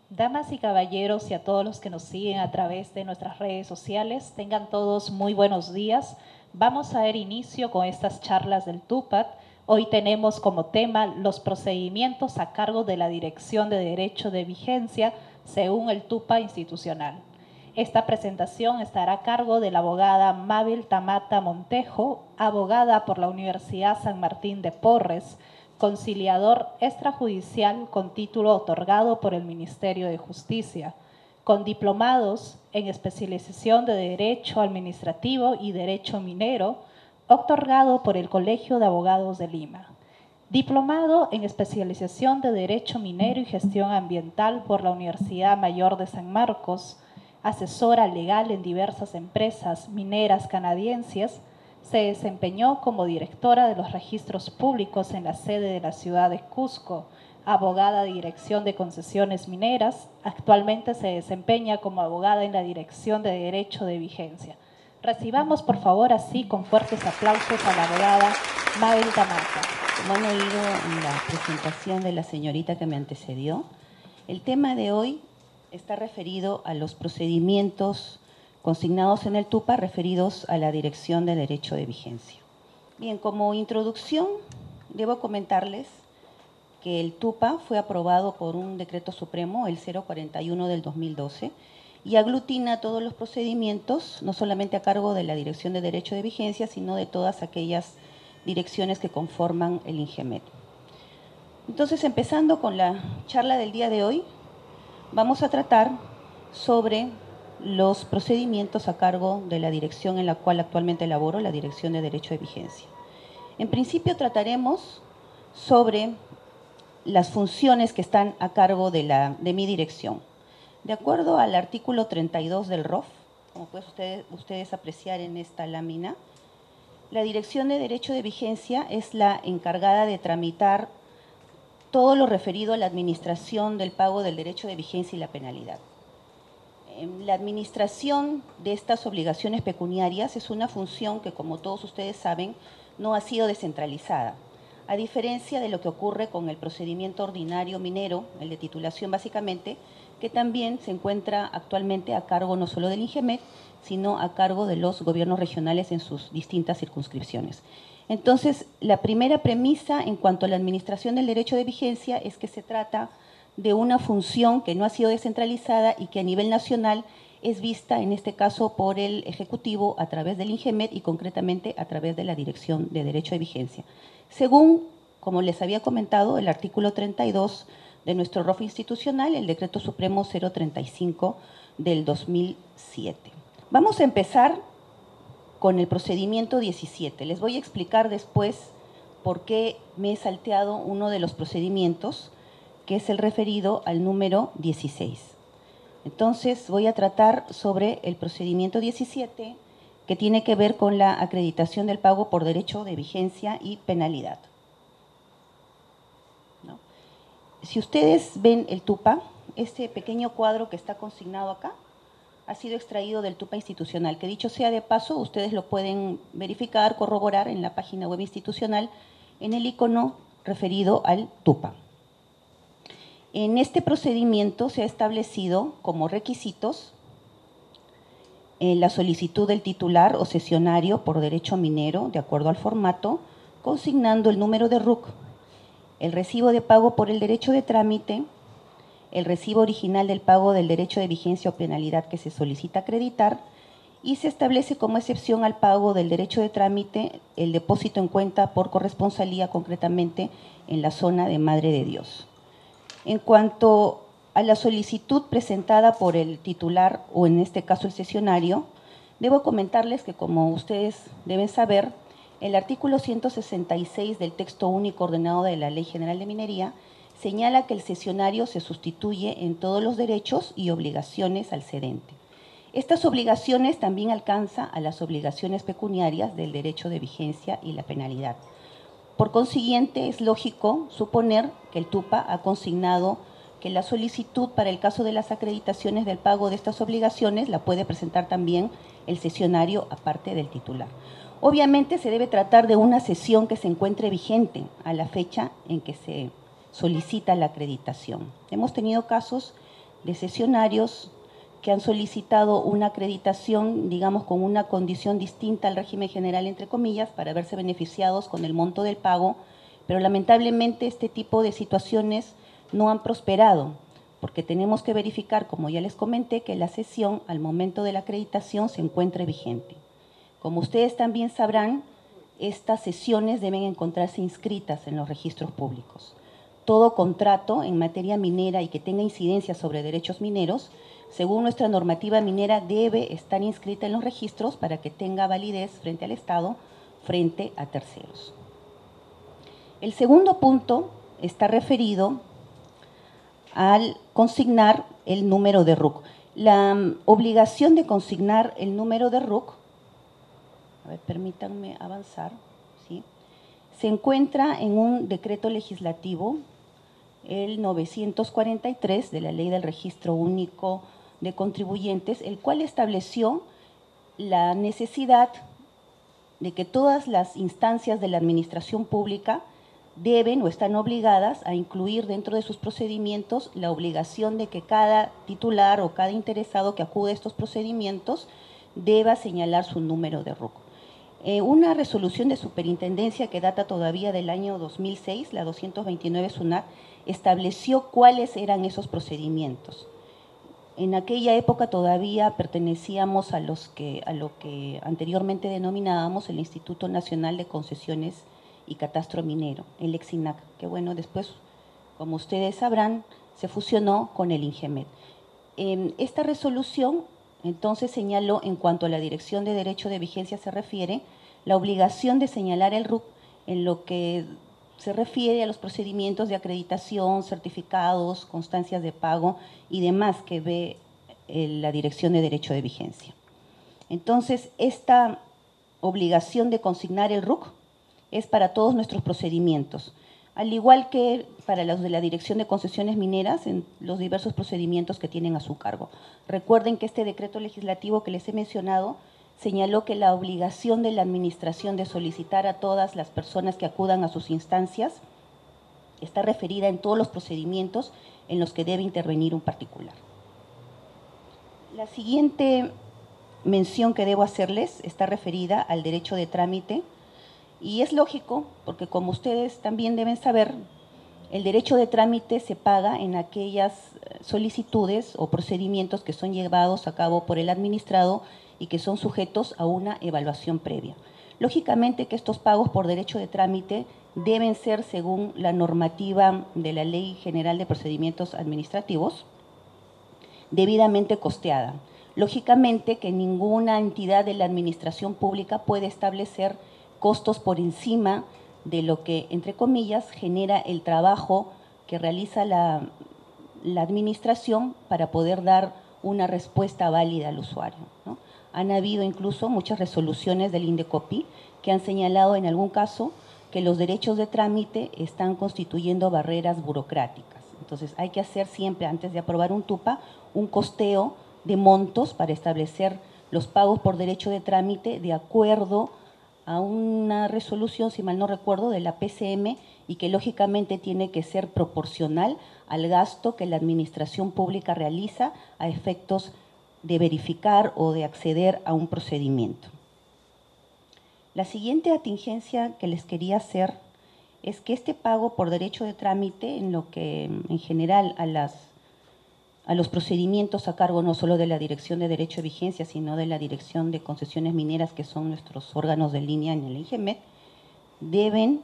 Damas y caballeros y a todos los que nos siguen a través de nuestras redes sociales, tengan todos muy buenos días. Vamos a dar inicio con estas charlas del TUPAT. Hoy tenemos como tema los procedimientos a cargo de la Dirección de Derecho de Vigencia según el TUPA institucional. Esta presentación estará a cargo de la abogada Mabel Tamata Montejo, abogada por la Universidad San Martín de Porres, conciliador extrajudicial con título otorgado por el Ministerio de Justicia, con diplomados en especialización de Derecho Administrativo y Derecho Minero, otorgado por el Colegio de Abogados de Lima. Diplomado en especialización de Derecho Minero y Gestión Ambiental por la Universidad Mayor de San Marcos, asesora legal en diversas empresas mineras canadienses, se desempeñó como directora de los registros públicos en la sede de la ciudad de Cusco, abogada de Dirección de Concesiones Mineras. Actualmente se desempeña como abogada en la Dirección de Derecho de Vigencia. Recibamos, por favor, así con fuertes aplausos a la abogada Mabel Tamata. Como han oído en la presentación de la señorita que me antecedió, el tema de hoy está referido a los procedimientos consignados en el TUPA referidos a la Dirección de Derecho de Vigencia. Bien, como introducción, debo comentarles que el TUPA fue aprobado por un decreto supremo, el 041 del 2012, y aglutina todos los procedimientos, no solamente a cargo de la Dirección de Derecho de Vigencia, sino de todas aquellas direcciones que conforman el INGEMET. Entonces, empezando con la charla del día de hoy, vamos a tratar sobre los procedimientos a cargo de la dirección en la cual actualmente laboro, la Dirección de Derecho de Vigencia. En principio trataremos sobre las funciones que están a cargo de mi dirección. De acuerdo al artículo 32 del ROF, como pueden ustedes apreciar en esta lámina, la Dirección de Derecho de Vigencia es la encargada de tramitar todo lo referido a la administración del pago del derecho de vigencia y la penalidad. La administración de estas obligaciones pecuniarias es una función que, como todos ustedes saben, no ha sido descentralizada, a diferencia de lo que ocurre con el procedimiento ordinario minero, el de titulación básicamente, que también se encuentra actualmente a cargo no solo del INGEMET, sino a cargo de los gobiernos regionales en sus distintas circunscripciones. Entonces, la primera premisa en cuanto a la administración del derecho de vigencia es que se trata de una función que no ha sido descentralizada y que a nivel nacional es vista, en este caso, por el Ejecutivo a través del INGEMET y concretamente a través de la Dirección de Derecho de Vigencia. Según, como les había comentado, el artículo 32 de nuestro ROF institucional, el Decreto Supremo 035 del 2007. Vamos a empezar con el procedimiento 17. Les voy a explicar después por qué me he salteado uno de los procedimientos, que es el referido al número 16. Entonces, voy a tratar sobre el procedimiento 17, que tiene que ver con la acreditación del pago por derecho de vigencia y penalidad. ¿No? Si ustedes ven el TUPA, este pequeño cuadro que está consignado acá, ha sido extraído del TUPA institucional, que dicho sea de paso, ustedes lo pueden verificar, corroborar en la página web institucional, en el icono referido al TUPA. En este procedimiento se ha establecido como requisitos la solicitud del titular o cesionario por derecho minero, de acuerdo al formato, consignando el número de RUC, el recibo de pago por el derecho de trámite, el recibo original del pago del derecho de vigencia o penalidad que se solicita acreditar, y se establece como excepción al pago del derecho de trámite el depósito en cuenta por corresponsalía, concretamente en la zona de Madre de Dios. En cuanto a la solicitud presentada por el titular, o en este caso el cesionario, debo comentarles que, como ustedes deben saber, el artículo 166 del texto único ordenado de la Ley General de Minería señala que el cesionario se sustituye en todos los derechos y obligaciones al cedente. Estas obligaciones también alcanzan a las obligaciones pecuniarias del derecho de vigencia y la penalidad. Por consiguiente, es lógico suponer que el TUPA ha consignado que la solicitud para el caso de las acreditaciones del pago de estas obligaciones la puede presentar también el cesionario aparte del titular. Obviamente se debe tratar de una cesión que se encuentre vigente a la fecha en que se solicita la acreditación. Hemos tenido casos de cesionarios que han solicitado una acreditación, digamos, con una condición distinta al régimen general, entre comillas, para verse beneficiados con el monto del pago, pero lamentablemente este tipo de situaciones no han prosperado, porque tenemos que verificar, como ya les comenté, que la cesión al momento de la acreditación se encuentre vigente. Como ustedes también sabrán, estas cesiones deben encontrarse inscritas en los registros públicos. Todo contrato en materia minera y que tenga incidencia sobre derechos mineros, según nuestra normativa minera, debe estar inscrita en los registros para que tenga validez frente al Estado, frente a terceros. El segundo punto está referido al consignar el número de RUC. La obligación de consignar el número de RUC, a ver, permítanme avanzar, ¿sí? Se encuentra en un decreto legislativo, el 943 de la Ley del Registro Único de Contribuyentes, el cual estableció la necesidad de que todas las instancias de la administración pública deben o están obligadas a incluir dentro de sus procedimientos la obligación de que cada titular o cada interesado que acude a estos procedimientos deba señalar su número de RUC. Una resolución de superintendencia que data todavía del año 2006, la 229 SUNAT, estableció cuáles eran esos procedimientos. En aquella época todavía pertenecíamos a lo que anteriormente denominábamos el Instituto Nacional de Concesiones y Catastro Minero, el EXINAC, que bueno, después, como ustedes sabrán, se fusionó con el INGEMED. Esta resolución entonces señaló, en cuanto a la Dirección de Derecho de Vigencia se refiere, la obligación de señalar el RUC en lo que se refiere a los procedimientos de acreditación, certificados, constancias de pago y demás que ve la Dirección de Derecho de Vigencia. Entonces, esta obligación de consignar el RUC es para todos nuestros procedimientos, al igual que para los de la Dirección de Concesiones Mineras en los diversos procedimientos que tienen a su cargo. Recuerden que este decreto legislativo que les he mencionado señaló que la obligación de la administración de solicitar a todas las personas que acudan a sus instancias está referida en todos los procedimientos en los que debe intervenir un particular. La siguiente mención que debo hacerles está referida al derecho de trámite y es lógico porque, como ustedes también deben saber, el derecho de trámite se paga en aquellas solicitudes o procedimientos que son llevados a cabo por el administrado y que son sujetos a una evaluación previa. Lógicamente que estos pagos por derecho de trámite deben ser según la normativa de la Ley General de Procedimientos Administrativos, debidamente costeada. Lógicamente que ninguna entidad de la administración pública puede establecer costos por encima de lo que, entre comillas, genera el trabajo que realiza la administración para poder dar una respuesta válida al usuario, ¿no? Han habido incluso muchas resoluciones del INDECOPI que han señalado en algún caso que los derechos de trámite están constituyendo barreras burocráticas. Entonces hay que hacer siempre, antes de aprobar un TUPA, un costeo de montos para establecer los pagos por derecho de trámite de acuerdo a una resolución, si mal no recuerdo, de la PCM y que lógicamente tiene que ser proporcional al gasto que la administración pública realiza a efectos de verificar o de acceder a un procedimiento. La siguiente atingencia que les quería hacer es que este pago por derecho de trámite, en lo que en general a los procedimientos a cargo no solo de la Dirección de Derecho de Vigencia, sino de la Dirección de Concesiones Mineras, que son nuestros órganos de línea en el INGEMED, deben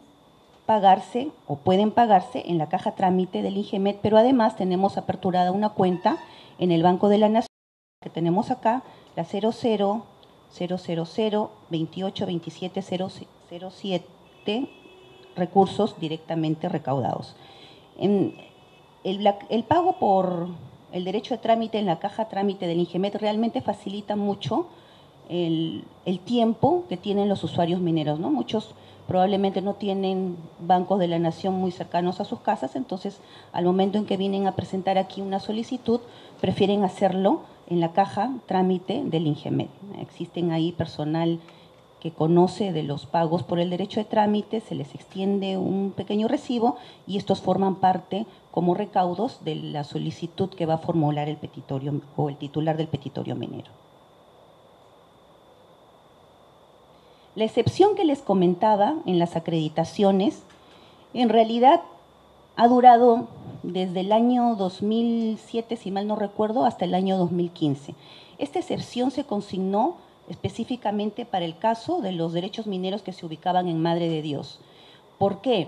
pagarse o pueden pagarse en la caja trámite del INGEMED, pero además tenemos aperturada una cuenta en el Banco de la Nación, que tenemos acá, la 00 000 28 27 007, recursos directamente recaudados. El pago por el derecho de trámite en la caja trámite del INGEMED realmente facilita mucho el tiempo que tienen los usuarios mineros, ¿no? Muchos probablemente no tienen bancos de la nación muy cercanos a sus casas, entonces al momento en que vienen a presentar aquí una solicitud, prefieren hacerlo en la caja trámite del INGEMED. Existen ahí personal que conoce de los pagos por el derecho de trámite, se les extiende un pequeño recibo y estos forman parte como recaudos de la solicitud que va a formular el petitorio o el titular del petitorio minero. La excepción que les comentaba en las acreditaciones, en realidad ha durado desde el año 2007, si mal no recuerdo, hasta el año 2015. Esta excepción se consignó específicamente para el caso de los derechos mineros que se ubicaban en Madre de Dios. ¿Por qué?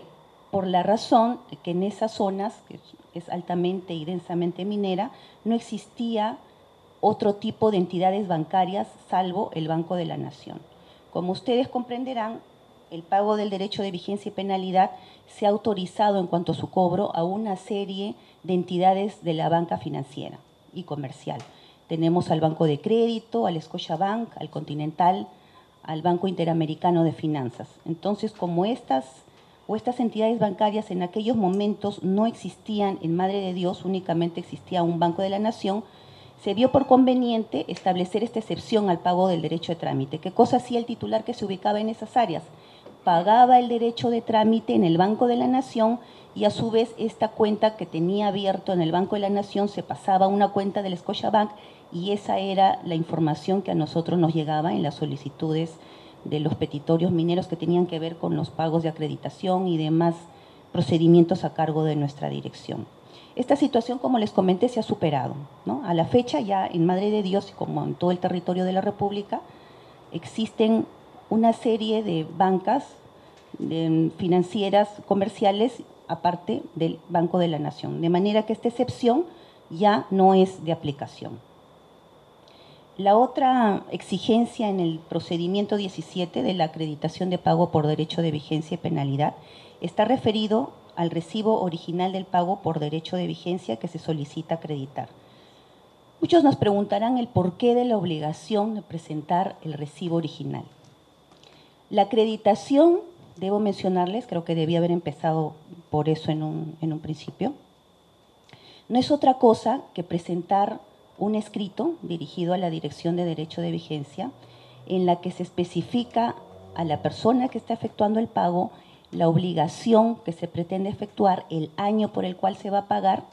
Por la razón de que en esas zonas, que es altamente y densamente minera, no existía otro tipo de entidades bancarias salvo el Banco de la Nación. Como ustedes comprenderán, el pago del derecho de vigencia y penalidad se ha autorizado en cuanto a su cobro a una serie de entidades de la banca financiera y comercial. Tenemos al Banco de Crédito, al Scotiabank, al Continental, al Banco Interamericano de Finanzas. Entonces, como estas entidades bancarias en aquellos momentos no existían en Madre de Dios, únicamente existía un Banco de la Nación, se vio por conveniente establecer esta excepción al pago del derecho de trámite. ¿Qué cosa hacía el titular que se ubicaba en esas áreas? Pagaba el derecho de trámite en el Banco de la Nación y a su vez esta cuenta que tenía abierto en el Banco de la Nación se pasaba a una cuenta del Scotiabank y esa era la información que a nosotros nos llegaba en las solicitudes de los petitorios mineros que tenían que ver con los pagos de acreditación y demás procedimientos a cargo de nuestra dirección. Esta situación, como les comenté, se ha superado, ¿no? A la fecha ya en Madre de Dios, como en todo el territorio de la República, existen una serie de bancas financieras comerciales aparte del Banco de la Nación, de manera que esta excepción ya no es de aplicación. La otra exigencia en el procedimiento 17 de la acreditación de pago por derecho de vigencia y penalidad está referido al recibo original del pago por derecho de vigencia que se solicita acreditar. Muchos nos preguntarán el porqué de la obligación de presentar el recibo original. La acreditación, debo mencionarles, creo que debía haber empezado por eso en un principio, no es otra cosa que presentar un escrito dirigido a la Dirección de Derecho de Vigencia en la que se especifica a la persona que está efectuando el pago la obligación que se pretende efectuar, el año por el cual se va a pagar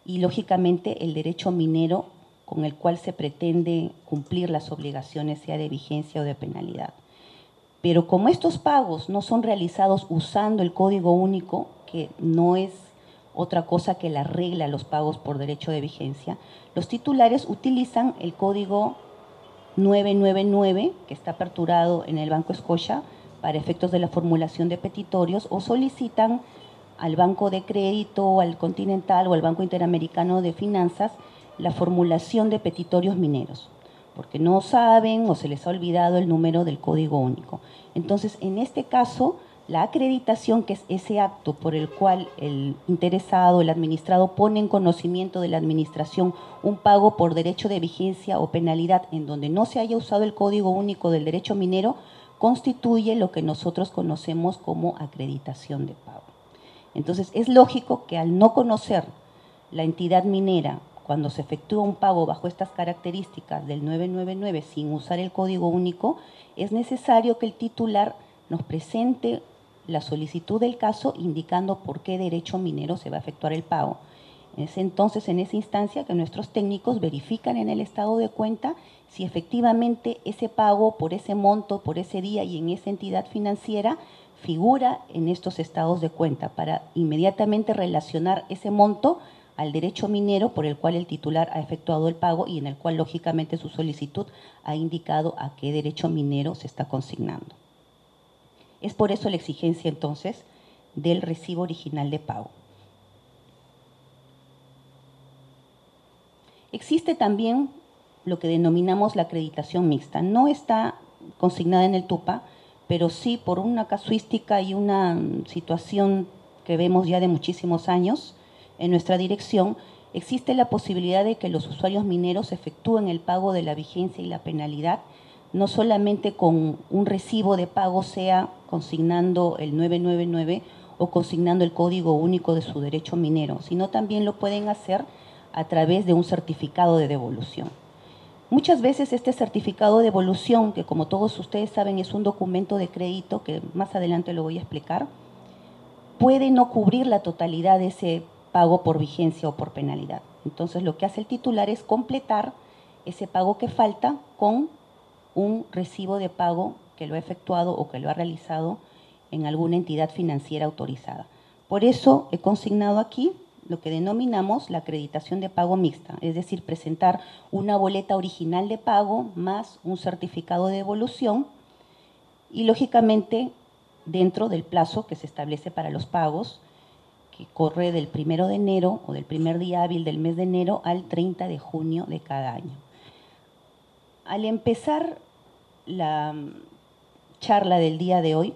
y, lógicamente, el derecho minero con el cual se pretende cumplir las obligaciones, sea de vigencia o de penalidad. Pero como estos pagos no son realizados usando el código único, que no es otra cosa que la regla los pagos por derecho de vigencia, los titulares utilizan el código 999, que está aperturado en el Banco Scotia para efectos de la formulación de petitorios, o solicitan al Banco de Crédito, al Continental o al Banco Interamericano de Finanzas la formulación de petitorios mineros, porque no saben o se les ha olvidado el número del código único. Entonces, en este caso, la acreditación, que es ese acto por el cual el interesado, el administrado, pone en conocimiento de la administración un pago por derecho de vigencia o penalidad en donde no se haya usado el código único del derecho minero, constituye lo que nosotros conocemos como acreditación de pago. Entonces, es lógico que al no conocer la entidad minera, cuando se efectúa un pago bajo estas características del 999 sin usar el código único, es necesario que el titular nos presente la solicitud del caso indicando por qué derecho minero se va a efectuar el pago. Es entonces en esa instancia que nuestros técnicos verifican en el estado de cuenta si efectivamente ese pago por ese monto, por ese día y en esa entidad financiera figura en estos estados de cuenta para inmediatamente relacionar ese monto al derecho minero por el cual el titular ha efectuado el pago y en el cual lógicamente su solicitud ha indicado a qué derecho minero se está consignando. Es por eso la exigencia entonces del recibo original de pago. Existe también lo que denominamos la acreditación mixta. No está consignada en el TUPA, pero sí por una casuística y una situación que vemos ya de muchísimos años en nuestra dirección, existe la posibilidad de que los usuarios mineros efectúen el pago de la vigencia y la penalidad, no solamente con un recibo de pago, sea consignando el 999 o consignando el código único de su derecho minero, sino también lo pueden hacer a través de un certificado de devolución. Muchas veces este certificado de evolución, que como todos ustedes saben es un documento de crédito, que más adelante lo voy a explicar, puede no cubrir la totalidad de ese pago por vigencia o por penalidad. Entonces lo que hace el titular es completar ese pago que falta con un recibo de pago que lo ha efectuado o que lo ha realizado en alguna entidad financiera autorizada. Por eso he consignado aquí lo que denominamos la acreditación de pago mixta, es decir, presentar una boleta original de pago más un certificado de devolución y, lógicamente, dentro del plazo que se establece para los pagos, que corre del 1 de enero o del primer día hábil del mes de enero al 30 de junio de cada año. Al empezar la charla del día de hoy,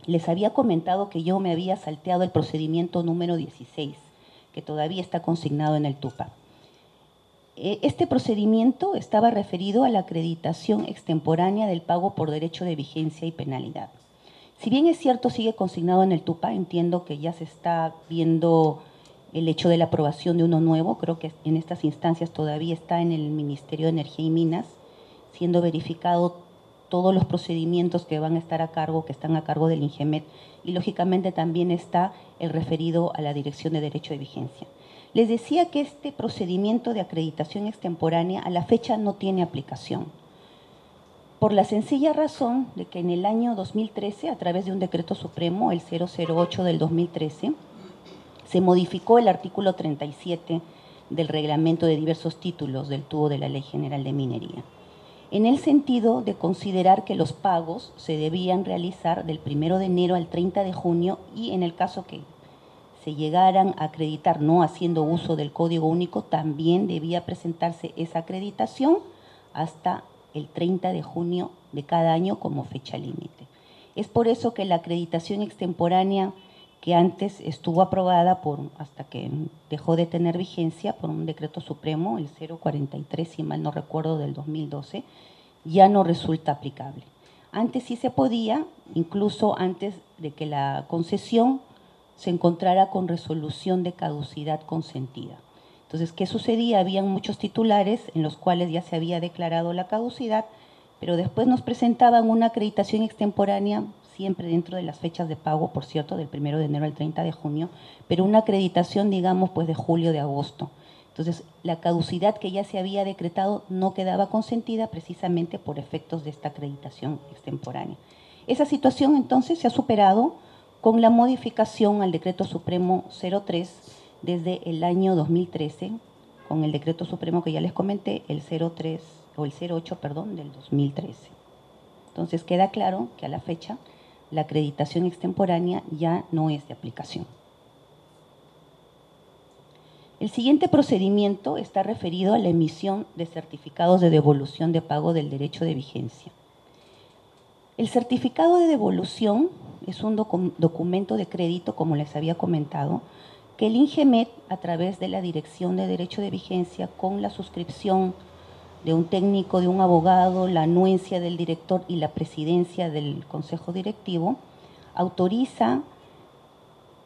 les había comentado que yo me había salteado el procedimiento número 16, que todavía está consignado en el TUPA. Este procedimiento estaba referido a la acreditación extemporánea del pago por derecho de vigencia y penalidad. Si bien es cierto, sigue consignado en el TUPA, entiendo que ya se está viendo el hecho de la aprobación de uno nuevo, creo que en estas instancias todavía está en el Ministerio de Energía y Minas, siendo verificado todos los procedimientos que van a estar a cargo, que están a cargo del INGEMET, y lógicamente también está el referido a la Dirección de Derecho de Vigencia. Les decía que este procedimiento de acreditación extemporánea a la fecha no tiene aplicación, por la sencilla razón de que en el año 2013, a través de un decreto supremo, el 008 del 2013, se modificó el artículo 37 del reglamento de diversos títulos del tubo de la Ley General de Minería, en el sentido de considerar que los pagos se debían realizar del 1 de enero al 30 de junio y en el caso que se llegaran a acreditar no haciendo uso del Código Único, también debía presentarse esa acreditación hasta el 30 de junio de cada año como fecha límite. Es por eso que la acreditación extemporánea, que antes estuvo aprobada hasta que dejó de tener vigencia por un decreto supremo, el 043, si mal no recuerdo, del 2012, ya no resulta aplicable. Antes sí se podía, incluso antes de que la concesión se encontrara con resolución de caducidad consentida. Entonces, ¿qué sucedía? Habían muchos titulares en los cuales ya se había declarado la caducidad, pero después nos presentaban una acreditación extemporánea, siempre dentro de las fechas de pago, por cierto, del 1 de enero al 30 de junio, pero una acreditación, digamos, pues de julio, de agosto. Entonces, la caducidad que ya se había decretado no quedaba consentida precisamente por efectos de esta acreditación extemporánea. Esa situación, entonces, se ha superado con la modificación al Decreto Supremo 03 desde el año 2013, con el Decreto Supremo que ya les comenté, el 03 o el 08, perdón, del 2013. Entonces queda claro que a la fecha la acreditación extemporánea ya no es de aplicación. El siguiente procedimiento está referido a la emisión de certificados de devolución de pago del derecho de vigencia. El certificado de devolución es un documento de crédito, como les había comentado, que el INGEMET, a través de la Dirección de Derecho de Vigencia, con la suscripción de un técnico, de un abogado, la anuencia del director y la presidencia del Consejo Directivo, autoriza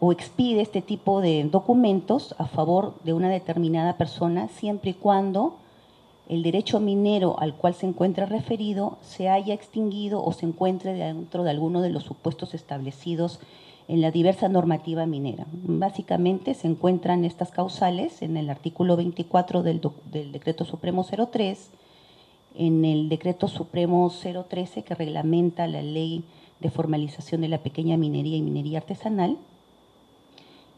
o expide este tipo de documentos a favor de una determinada persona, siempre y cuando el derecho minero al cual se encuentra referido se haya extinguido o se encuentre dentro de alguno de los supuestos establecidos en la diversa normativa minera. Básicamente se encuentran estas causales en el artículo 24 del Decreto Supremo 03, en el Decreto Supremo 013 que reglamenta la Ley de Formalización de la Pequeña Minería y Minería Artesanal,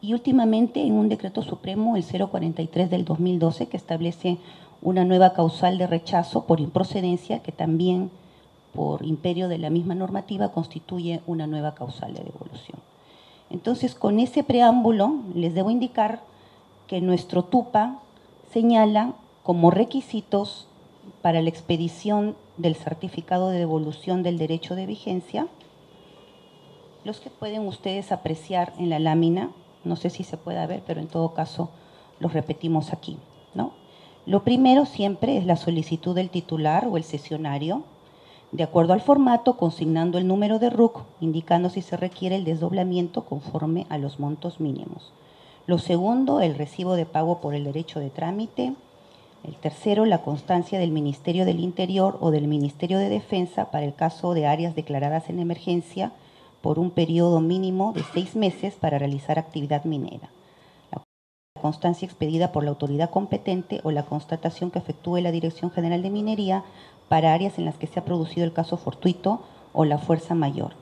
y últimamente en un Decreto Supremo, el 043 del 2012, que establece una nueva causal de rechazo por improcedencia, que también por imperio de la misma normativa constituye una nueva causal de devolución. Entonces, con ese preámbulo, les debo indicar que nuestro TUPA señala como requisitos para la expedición del certificado de devolución del derecho de vigencia, los que pueden ustedes apreciar en la lámina, no sé si se puede ver, pero en todo caso los repetimos aquí, ¿no? Lo primero siempre es la solicitud del titular o el cesionario, de acuerdo al formato, consignando el número de RUC, indicando si se requiere el desdoblamiento conforme a los montos mínimos. Lo segundo, el recibo de pago por el derecho de trámite. El tercero, la constancia del Ministerio del Interior o del Ministerio de Defensa para el caso de áreas declaradas en emergencia por un periodo mínimo de 6 meses para realizar actividad minera. La constancia expedida por la autoridad competente o la constatación que efectúe la Dirección General de Minería para áreas en las que se ha producido el caso fortuito o la fuerza mayor.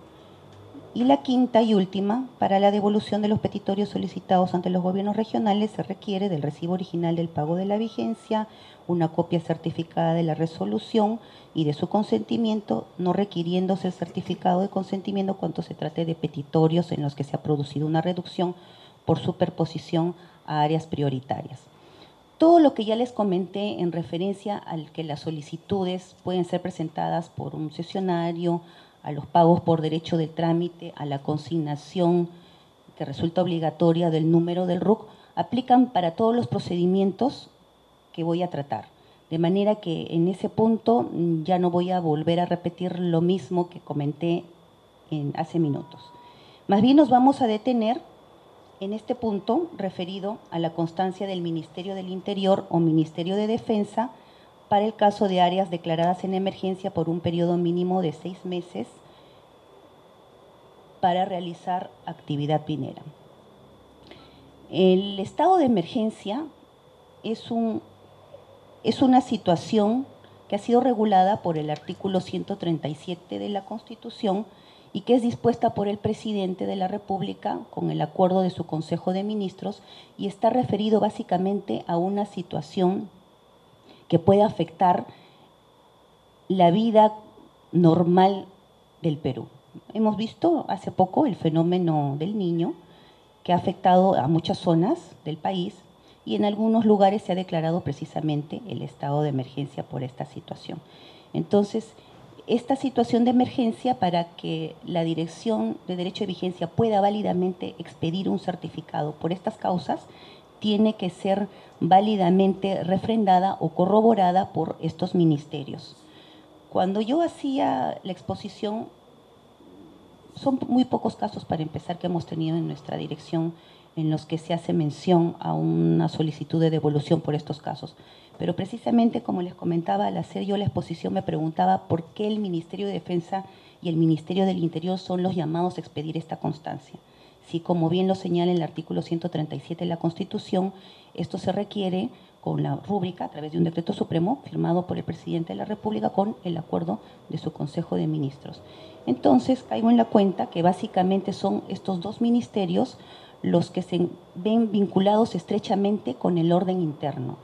Y la quinta y última, para la devolución de los petitorios solicitados ante los gobiernos regionales se requiere del recibo original del pago de la vigencia, una copia certificada de la resolución y de su consentimiento, no requiriéndose el certificado de consentimiento cuando se trate de petitorios en los que se ha producido una reducción por superposición a áreas prioritarias. Todo lo que ya les comenté en referencia al que las solicitudes pueden ser presentadas por un cesionario, a los pagos por derecho del trámite, a la consignación que resulta obligatoria del número del RUC, aplican para todos los procedimientos que voy a tratar. De manera que en ese punto ya no voy a volver a repetir lo mismo que comenté hace minutos. Más bien nos vamos a detener en este punto referido a la constancia del Ministerio del Interior o Ministerio de Defensa para el caso de áreas declaradas en emergencia por un periodo mínimo de 6 meses para realizar actividad minera. El estado de emergencia es una situación que ha sido regulada por el artículo 137 de la Constitución y que es dispuesta por el presidente de la República con el acuerdo de su Consejo de Ministros y está referido básicamente a una situación que puede afectar la vida normal del Perú. Hemos visto hace poco el fenómeno del Niño, que ha afectado a muchas zonas del país y en algunos lugares se ha declarado precisamente el estado de emergencia por esta situación. Entonces, esta situación de emergencia, para que la Dirección de Derecho de Vigencia pueda válidamente expedir un certificado por estas causas, tiene que ser válidamente refrendada o corroborada por estos ministerios. Cuando yo hacía la exposición, son muy pocos casos para empezar que hemos tenido en nuestra dirección en los que se hace mención a una solicitud de devolución por estos casos. Pero precisamente, como les comentaba, al hacer yo la exposición me preguntaba por qué el Ministerio de Defensa y el Ministerio del Interior son los llamados a expedir esta constancia. Si, como bien lo señala el artículo 137 de la Constitución, esto se requiere con la rúbrica a través de un decreto supremo firmado por el presidente de la República con el acuerdo de su Consejo de Ministros. Entonces, caigo en la cuenta que básicamente son estos dos ministerios los que se ven vinculados estrechamente con el orden interno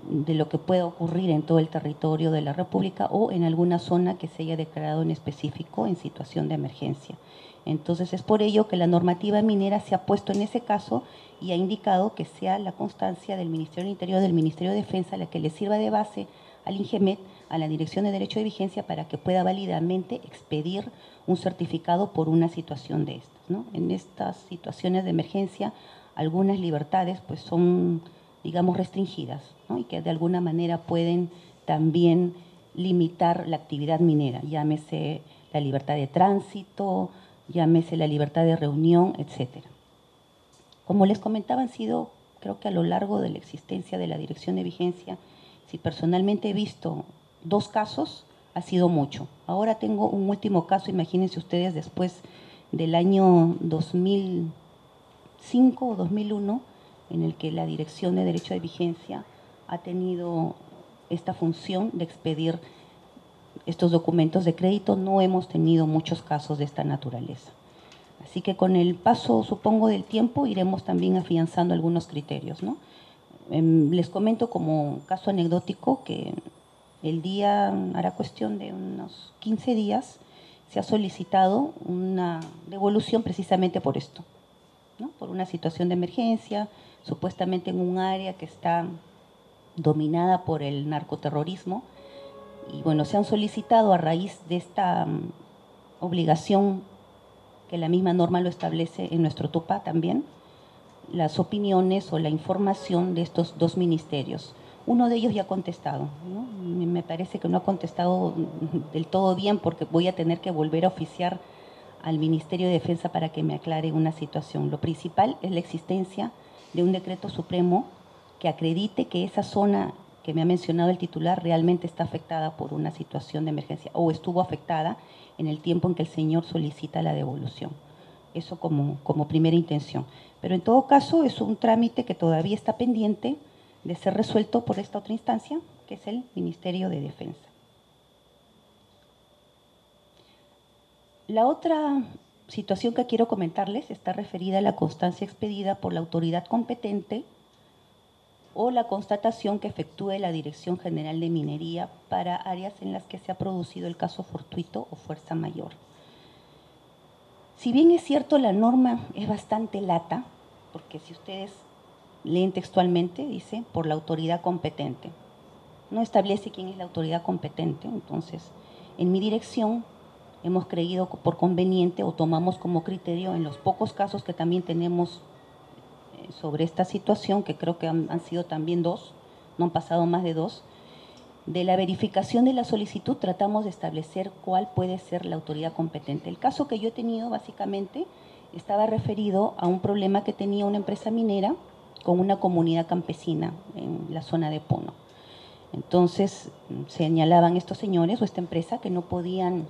de lo que pueda ocurrir en todo el territorio de la República o en alguna zona que se haya declarado en específico en situación de emergencia. Entonces, es por ello que la normativa minera se ha puesto en ese caso y ha indicado que sea la constancia del Ministerio del Interior, del Ministerio de Defensa, la que le sirva de base al INGEMET, a la Dirección de Derecho de Vigencia, para que pueda válidamente expedir un certificado por una situación de estas, ¿no? En estas situaciones de emergencia, algunas libertades pues son, digamos, restringidas, ¿no? Y que de alguna manera pueden también limitar la actividad minera, llámese la libertad de tránsito, llámese la libertad de reunión, etcétera. Como les comentaba, han sido, creo que a lo largo de la existencia de la Dirección de Vigencia, si personalmente he visto 2 casos, ha sido mucho. Ahora tengo un último caso, imagínense ustedes, después del año 2005 o 2001, en el que la Dirección de Derecho de Vigencia ha tenido esta función de expedir estos documentos de crédito. No hemos tenido muchos casos de esta naturaleza. Así que con el paso, supongo, del tiempo iremos también afianzando algunos criterios, ¿no? Les comento como caso anecdótico que hará cuestión de unos 15 días, se ha solicitado una devolución precisamente por esto, ¿no? Por una situación de emergencia, supuestamente en un área que está dominada por el narcoterrorismo. Y bueno, se han solicitado a raíz de esta obligación que la misma norma lo establece en nuestro TUPA también, las opiniones o la información de estos 2 ministerios. Uno de ellos ya ha contestado, ¿no? Me parece que no ha contestado del todo bien porque voy a tener que volver a oficiar al Ministerio de Defensa para que me aclare una situación. Lo principal es la existencia de un decreto supremo que acredite que esa zona que me ha mencionado el titular realmente está afectada por una situación de emergencia o estuvo afectada en el tiempo en que el señor solicita la devolución. Eso como primera intención. Pero en todo caso es un trámite que todavía está pendiente de ser resuelto por esta otra instancia, que es el Ministerio de Defensa. La otra situación que quiero comentarles está referida a la constancia expedida por la autoridad competente o la constatación que efectúe la Dirección General de Minería para áreas en las que se ha producido el caso fortuito o fuerza mayor. Si bien es cierto, la norma es bastante lata, porque si ustedes leen textualmente, dice, por la autoridad competente. No establece quién es la autoridad competente, entonces, en mi dirección hemos creído por conveniente o tomamos como criterio en los pocos casos que también tenemos sobre esta situación, que creo que han sido también 2, no han pasado más de 2, de la verificación de la solicitud tratamos de establecer cuál puede ser la autoridad competente. El caso que yo he tenido básicamente estaba referido a un problema que tenía una empresa minera con una comunidad campesina en la zona de Puno. Entonces señalaban estos señores o esta empresa que no podían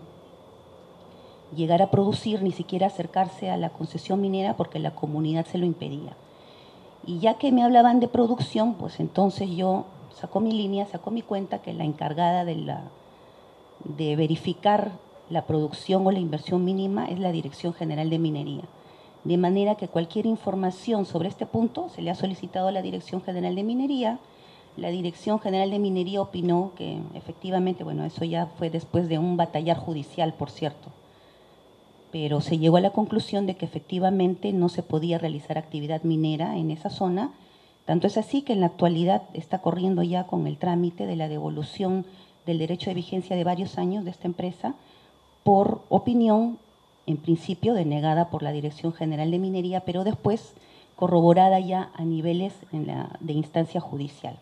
llegar a producir, ni siquiera acercarse a la concesión minera porque la comunidad se lo impedía. Y ya que me hablaban de producción, pues entonces yo saco mi línea, saco mi cuenta que la encargada de verificar la producción o la inversión mínima es la Dirección General de Minería. De manera que cualquier información sobre este punto se le ha solicitado a la Dirección General de Minería. La Dirección General de Minería opinó que efectivamente, bueno, eso ya fue después de un batallar judicial, por cierto, pero se llegó a la conclusión de que efectivamente no se podía realizar actividad minera en esa zona. Tanto es así que en la actualidad está corriendo ya con el trámite de la devolución del derecho de vigencia de varios años de esta empresa por opinión, en principio denegada por la Dirección General de Minería, pero después corroborada ya a niveles de instancia judicial.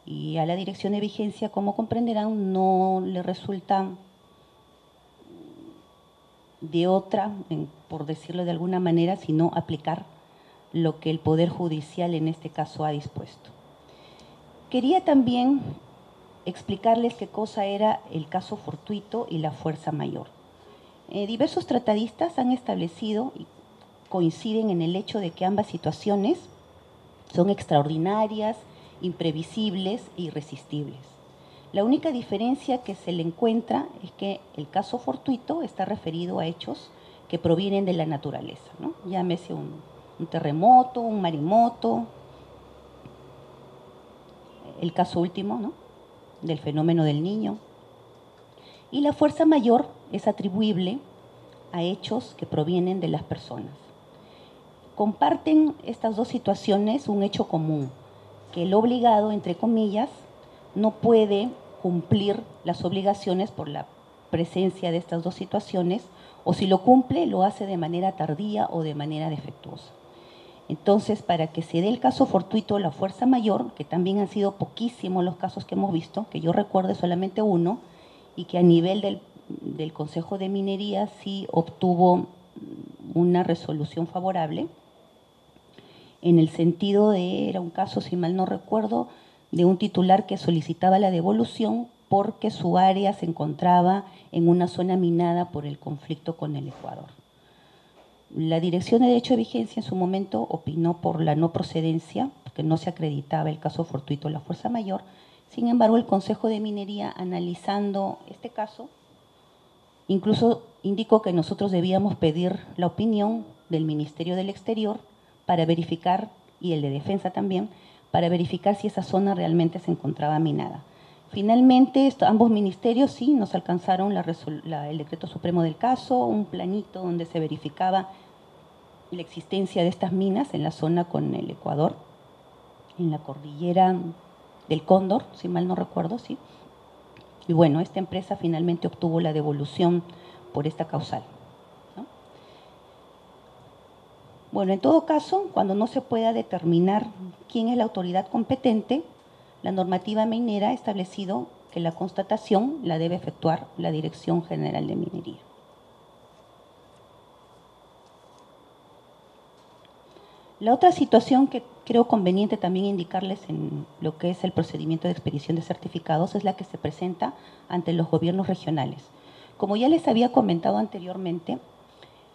Y a la Dirección de Vigencia, como comprenderán, no le resulta de otra, por decirlo de alguna manera, sino aplicar lo que el Poder Judicial en este caso ha dispuesto. Quería también explicarles qué cosa era el caso fortuito y la fuerza mayor. Diversos tratadistas han establecido y coinciden en el hecho de que ambas situaciones son extraordinarias, imprevisibles e irresistibles. La única diferencia que se le encuentra es que el caso fortuito está referido a hechos que provienen de la naturaleza, ¿no? Llámese un terremoto, un maremoto, el caso último, ¿no?, del fenómeno del Niño. Y la fuerza mayor es atribuible a hechos que provienen de las personas. Comparten estas dos situaciones un hecho común, que el obligado, entre comillas, no puede cumplir las obligaciones por la presencia de estas dos situaciones, o si lo cumple, lo hace de manera tardía o de manera defectuosa. Entonces, para que se dé el caso fortuito, la fuerza mayor, que también han sido poquísimos los casos que hemos visto, que yo recuerde solamente uno, y que a nivel del Consejo de Minería sí obtuvo una resolución favorable, en el sentido de, era un caso, si mal no recuerdo, de un titular que solicitaba la devolución porque su área se encontraba en una zona minada por el conflicto con el Ecuador. La Dirección de Derecho de Vigencia en su momento opinó por la no procedencia, porque no se acreditaba el caso fortuito de la fuerza mayor. Sin embargo, el Consejo de Minería, analizando este caso, incluso indicó que nosotros debíamos pedir la opinión del Ministerio del Exterior para verificar, y el de Defensa también, para verificar si esa zona realmente se encontraba minada. Finalmente, ambos ministerios sí nos alcanzaron el decreto supremo del caso, un planito donde se verificaba la existencia de estas minas en la zona con el Ecuador, en la cordillera del Cóndor, si mal no recuerdo, sí. Y bueno, esta empresa finalmente obtuvo la devolución por esta causal, ¿no? Bueno, en todo caso, cuando no se pueda determinar quién es la autoridad competente, la normativa minera ha establecido que la constatación la debe efectuar la Dirección General de Minería. La otra situación que creo conveniente también indicarles en lo que es el procedimiento de expedición de certificados es la que se presenta ante los gobiernos regionales. Como ya les había comentado anteriormente,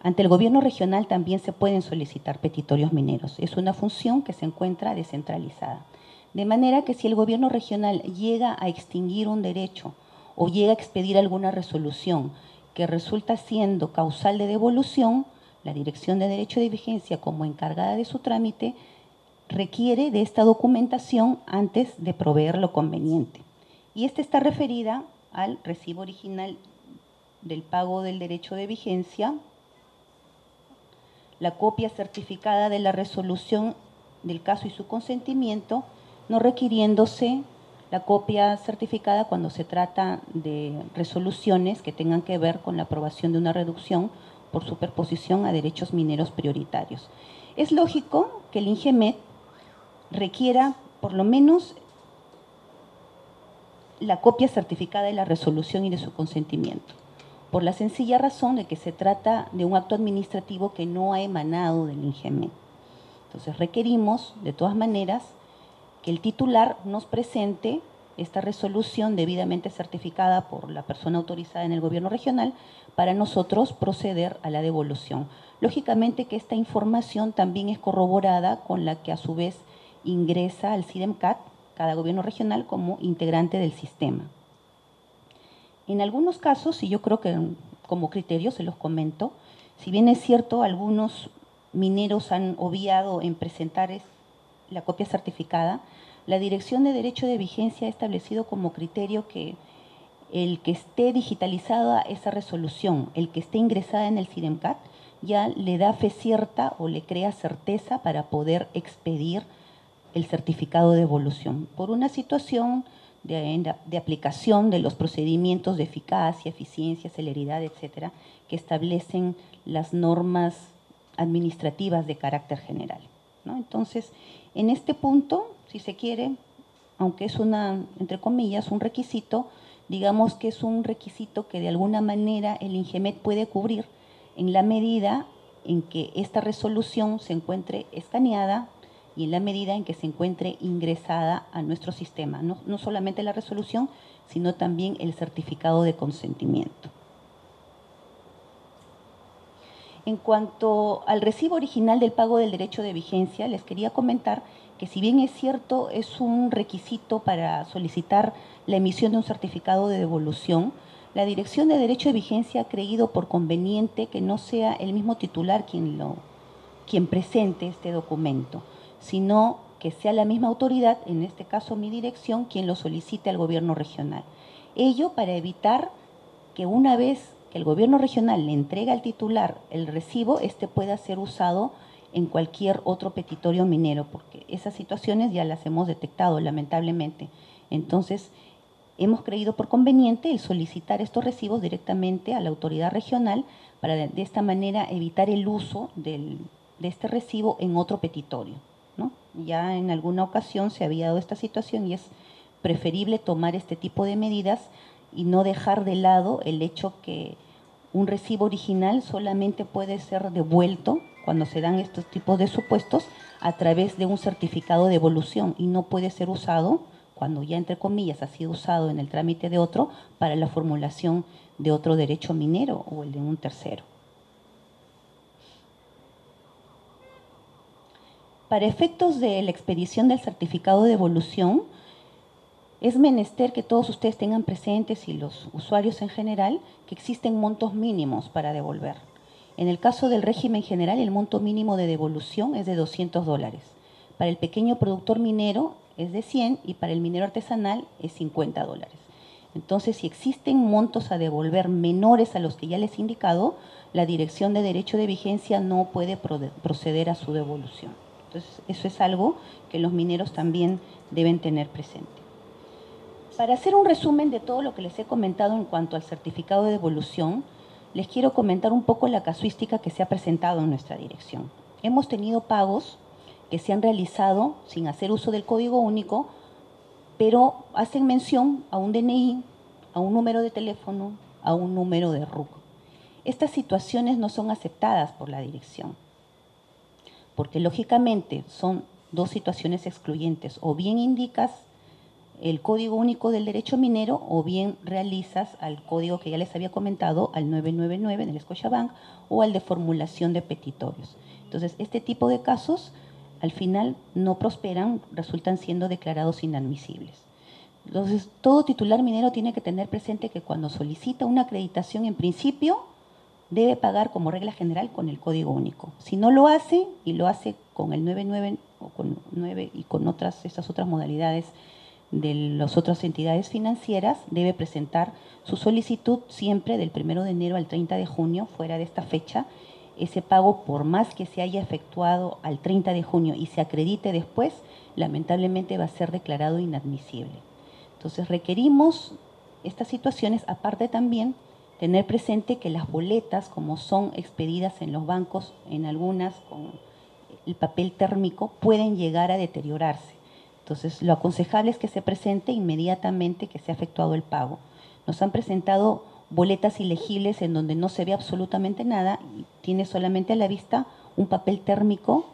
ante el gobierno regional también se pueden solicitar petitorios mineros. Es una función que se encuentra descentralizada. De manera que si el gobierno regional llega a extinguir un derecho o llega a expedir alguna resolución que resulta siendo causal de devolución, la Dirección de Derecho de Vigencia, como encargada de su trámite, requiere de esta documentación antes de proveer lo conveniente. Y esta está referida al recibo original del pago del derecho de vigencia, la copia certificada de la resolución del caso y su consentimiento, no requiriéndose la copia certificada cuando se trata de resoluciones que tengan que ver con la aprobación de una reducción por superposición a derechos mineros prioritarios. Es lógico que el INGEMET requiera por lo menos la copia certificada de la resolución y de su consentimiento, por la sencilla razón de que se trata de un acto administrativo que no ha emanado del INGEMET. Entonces requerimos, de todas maneras, que el titular nos presente esta resolución debidamente certificada por la persona autorizada en el gobierno regional para nosotros proceder a la devolución. Lógicamente que esta información también es corroborada con la que a su vez ingresa al CIDEMCAT, cada gobierno regional, como integrante del sistema. En algunos casos, y yo creo que como criterio se los comento, si bien es cierto, algunos mineros han obviado en presentar la copia certificada, la Dirección de Derecho de Vigencia ha establecido como criterio que el que esté digitalizada esa resolución, el que esté ingresada en el CIDEMCAT, ya le da fe cierta o le crea certeza para poder expedir el certificado de devolución, por una situación de aplicación de los procedimientos de eficacia, eficiencia, celeridad, etcétera, que establecen las normas administrativas de carácter general, ¿no? Entonces, en este punto, si se quiere, aunque es entre comillas, un requisito, digamos que es un requisito que de alguna manera el INGEMET puede cubrir en la medida en que esta resolución se encuentre escaneada y en la medida en que se encuentre ingresada a nuestro sistema. No solamente la resolución, sino también el certificado de consentimiento. En cuanto al recibo original del pago del derecho de vigencia, les quería comentar que si bien es cierto, es un requisito para solicitar la emisión de un certificado de devolución, la Dirección de Derecho de Vigencia ha creído por conveniente que no sea el mismo titular quien presente este documento, sino que sea la misma autoridad, en este caso mi dirección, quien lo solicite al gobierno regional. Ello para evitar que una vez que el gobierno regional le entrega al titular el recibo, este pueda ser usado en cualquier otro petitorio minero, porque esas situaciones ya las hemos detectado, lamentablemente. Entonces, hemos creído por conveniente el solicitar estos recibos directamente a la autoridad regional para de esta manera evitar el uso de este recibo en otro petitorio, ¿no? Ya en alguna ocasión se había dado esta situación y es preferible tomar este tipo de medidas y no dejar de lado el hecho que un recibo original solamente puede ser devuelto cuando se dan estos tipos de supuestos a través de un certificado de devolución y no puede ser usado cuando ya entre comillas ha sido usado en el trámite de otro para la formulación de otro derecho minero o el de un tercero. Para efectos de la expedición del certificado de devolución, es menester que todos ustedes tengan presentes y los usuarios en general que existen montos mínimos para devolver. En el caso del régimen general, el monto mínimo de devolución es de $200. Para el pequeño productor minero es de 100 y para el minero artesanal es $50. Entonces, si existen montos a devolver menores a los que ya les he indicado, la Dirección de Derecho de Vigencia no puede proceder a su devolución. Entonces, eso es algo que los mineros también deben tener presente. Para hacer un resumen de todo lo que les he comentado en cuanto al certificado de devolución, les quiero comentar un poco la casuística que se ha presentado en nuestra dirección. Hemos tenido pagos que se han realizado sin hacer uso del código único, pero hacen mención a un DNI, a un número de teléfono, a un número de RUC. Estas situaciones no son aceptadas por la dirección. porque lógicamente son dos situaciones excluyentes, o bien indicas el Código Único del Derecho Minero o bien realizas al código que ya les había comentado, al 999 en el Scotiabank o al de formulación de petitorios. Entonces, este tipo de casos al final no prosperan, resultan siendo declarados inadmisibles. Entonces, todo titular minero tiene que tener presente que cuando solicita una acreditación, en principio, debe pagar como regla general con el Código Único. Si no lo hace, y lo hace con el 99 o con 9 y con estas otras modalidades de las otras entidades financieras, debe presentar su solicitud siempre del 1 de enero al 30 de junio, fuera de esta fecha. Ese pago, por más que se haya efectuado al 30 de junio y se acredite después, lamentablemente va a ser declarado inadmisible. Entonces requerimos estas situaciones, aparte también tener presente que las boletas, como son expedidas en los bancos, en algunas con el papel térmico, pueden llegar a deteriorarse. Entonces, lo aconsejable es que se presente inmediatamente que se ha efectuado el pago. Nos han presentado boletas ilegibles en donde no se ve absolutamente nada y tiene solamente a la vista un papel térmico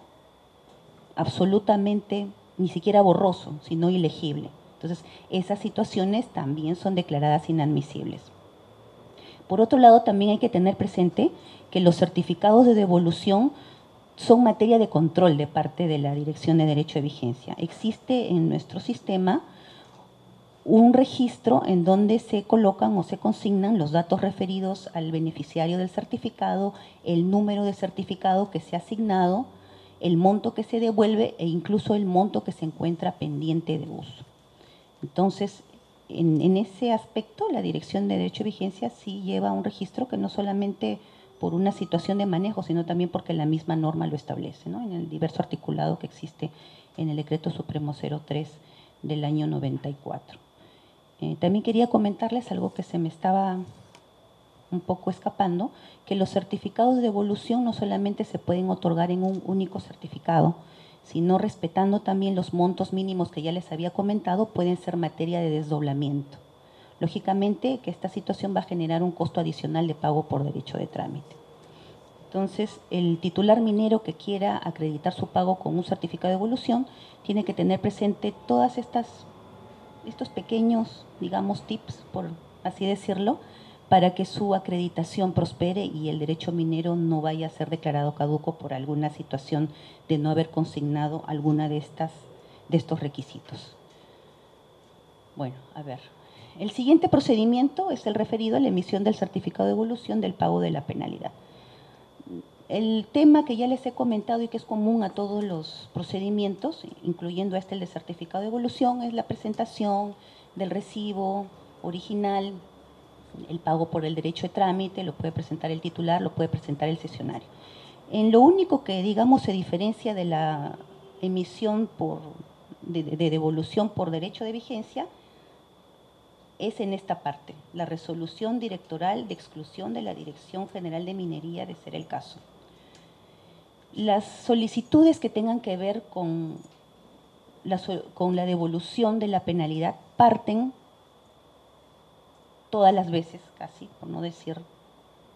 absolutamente, ni siquiera borroso, sino ilegible. Entonces, esas situaciones también son declaradas inadmisibles. Por otro lado, también hay que tener presente que los certificados de devolución son materia de control de parte de la Dirección de Derecho de Vigencia. Existe en nuestro sistema un registro en donde se colocan o se consignan los datos referidos al beneficiario del certificado, el número de certificado que se ha asignado, el monto que se devuelve e incluso el monto que se encuentra pendiente de uso. Entonces, en ese aspecto, la Dirección de Derecho de Vigencia sí lleva un registro que no solamente por una situación de manejo, sino también porque la misma norma lo establece, ¿no? En el diverso articulado que existe en el Decreto Supremo 03 del año 94. También quería comentarles algo que se me estaba un poco escapando, que los certificados de devolución no solamente se pueden otorgar en un único certificado, sino respetando también los montos mínimos que ya les había comentado, pueden ser materia de desdoblamiento. Lógicamente que esta situación va a generar un costo adicional de pago por derecho de trámite. Entonces, el titular minero que quiera acreditar su pago con un certificado de devolución tiene que tener presente todas estos pequeños, digamos, tips, por así decirlo, para que su acreditación prospere y el derecho minero no vaya a ser declarado caduco por alguna situación de no haber consignado alguna de estos requisitos. Bueno, a ver. El siguiente procedimiento es el referido a la emisión del certificado de devolución del pago de la penalidad. El tema que ya les he comentado y que es común a todos los procedimientos, incluyendo el de certificado de devolución, es la presentación del recibo original, el pago por el derecho de trámite, lo puede presentar el titular, lo puede presentar el cesionario. En lo único que, digamos, se diferencia de la emisión de devolución por derecho de vigencia es en esta parte, la resolución directoral de exclusión de la Dirección General de Minería, de ser el caso. Las solicitudes que tengan que ver con la devolución de la penalidad parten todas las veces, casi, por no decir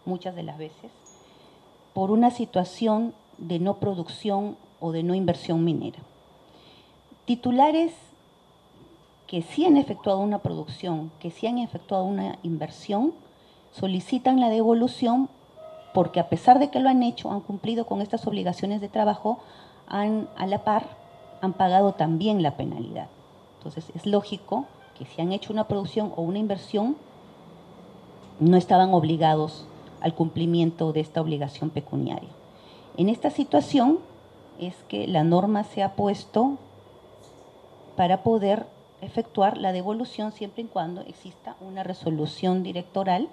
muchas de las veces, por una situación de no producción o de no inversión minera. Titulares que sí han efectuado una producción, que sí han efectuado una inversión, solicitan la devolución porque a pesar de que lo han hecho, han cumplido con estas obligaciones de trabajo, a la par han pagado también la penalidad. Entonces es lógico que si han hecho una producción o una inversión, no estaban obligados al cumplimiento de esta obligación pecuniaria. En esta situación es que la norma se ha puesto para poder efectuar la devolución siempre y cuando exista una resolución directoral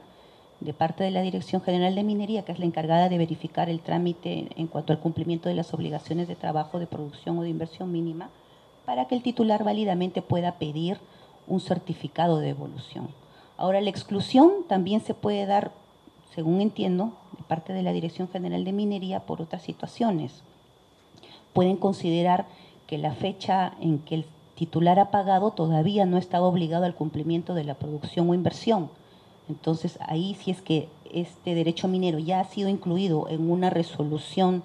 de parte de la Dirección General de Minería, que es la encargada de verificar el trámite en cuanto al cumplimiento de las obligaciones de trabajo, de producción o de inversión mínima, para que el titular válidamente pueda pedir un certificado de devolución. Ahora, la exclusión también se puede dar, según entiendo, de parte de la Dirección General de Minería por otras situaciones. Pueden considerar que la fecha en que el titular ha pagado todavía no estaba obligado al cumplimiento de la producción o inversión. Entonces, ahí si es que este derecho minero ya ha sido incluido en una resolución